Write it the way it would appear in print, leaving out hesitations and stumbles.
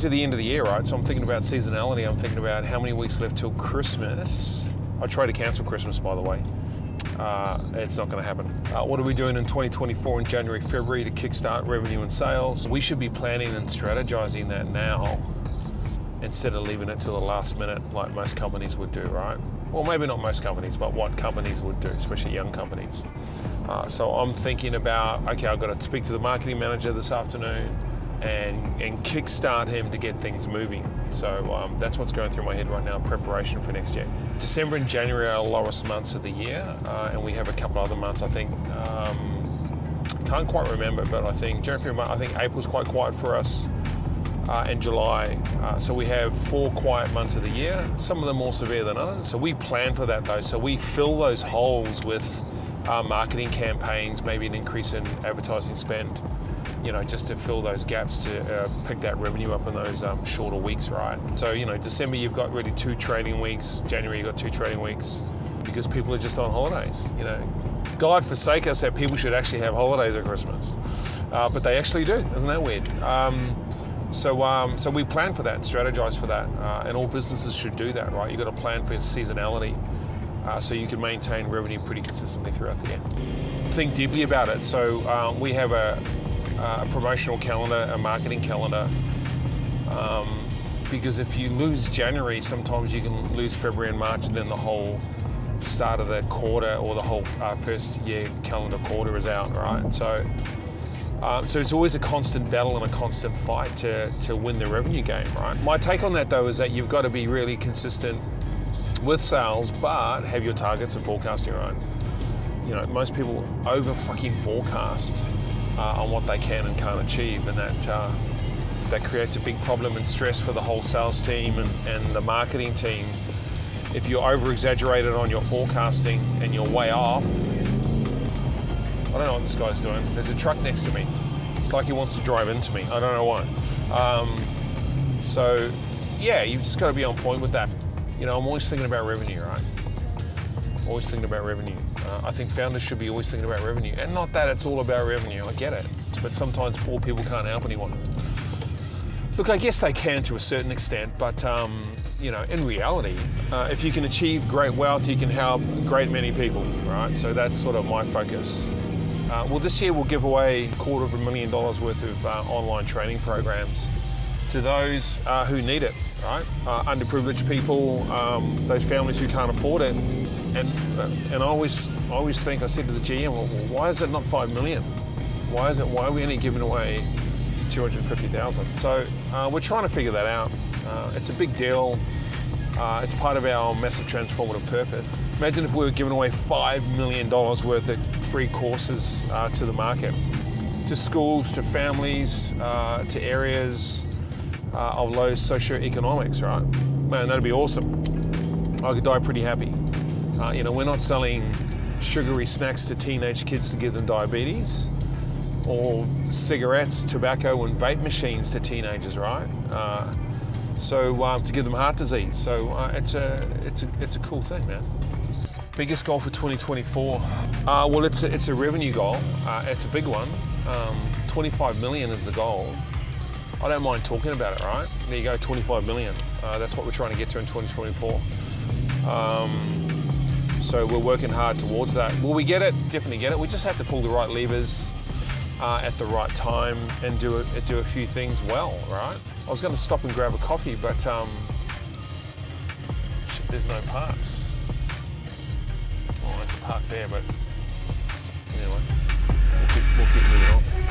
to the end of the year, right? So I'm thinking about seasonality. I'm thinking about how many weeks left till Christmas. I try to cancel Christmas, by the way. It's not going to happen. What are we doing in 2024 in January, February to kickstart revenue and sales? We should be planning and strategizing that now instead of leaving it till the last minute like most companies would do, right? Well, maybe not most companies, but what companies would do, especially young companies. So I'm thinking about, okay, I've got to speak to the marketing manager this afternoon and kickstart him to get things moving. So that's what's going through my head right now, preparation for next year. December and January are our lowest months of the year, and we have a couple other months, I think. Can't quite remember, but I think January, I think April's quite quiet for us, and July. So we have 4 quiet months of the year, some of them more severe than others. So we plan for that though. So we fill those holes with marketing campaigns, maybe an increase in advertising spend, just to fill those gaps to pick that revenue up in those shorter weeks, right? So, December you've got really 2 trading weeks, January you've got 2 trading weeks because people are just on holidays, God forsake us that people should actually have holidays at Christmas, but they actually do. Isn't that weird? So we plan for that and strategize for that, and all businesses should do that, right? You've got to plan for seasonality so you can maintain revenue pretty consistently throughout the year. Think deeply about it. So we have a promotional calendar, a marketing calendar, because if you lose January, sometimes you can lose February and March, and then the whole start of the quarter or the whole first year calendar quarter is out, right? So it's always a constant battle and a constant fight to win the revenue game, right? My take on that though is that you've got to be really consistent with sales, but have your targets and forecasting right. Most people over fucking forecast on what they can and can't achieve, and that creates a big problem and stress for the whole sales team and the marketing team. If you're over exaggerated on your forecasting and you're way off, I don't know what this guy's doing. There's a truck next to me. It's like he wants to drive into me. I don't know why. So yeah, you've just got to be on point with that. I'm always thinking about revenue, right? Always thinking about revenue. I think founders should be always thinking about revenue, and not that it's all about revenue. I get it, but sometimes poor people can't help anyone. Look, I guess they can to a certain extent, but in reality, if you can achieve great wealth, you can help a great many people, right? So that's sort of my focus. Well, this year we'll give away $250,000 worth of online training programs to those who need it, right? Underprivileged people, those families who can't afford it. And I always think, I said to the GM, well, why is it not 5 million? Why are we only giving away 250,000? So we're trying to figure that out. It's a big deal. It's part of our massive transformative purpose. Imagine if we were giving away $5 million worth of free courses to the market, to schools, to families, to areas of low socioeconomics, right? Man, that'd be awesome. I could die pretty happy. We're not selling sugary snacks to teenage kids to give them diabetes, or cigarettes, tobacco, and vape machines to teenagers, right? To give them heart disease. So it's a cool thing, man. Biggest goal for 2024? Well, it's a revenue goal. It's a big one. 25 million is the goal. I don't mind talking about it, right? There you go, 25 million. That's what we're trying to get to in 2024. So we're working hard towards that. Will we get it? Definitely get it. We just have to pull the right levers at the right time and do a few things well, right? I was going to stop and grab a coffee, but there's no parks. Well, there's a park there, but anyway, we'll keep moving on.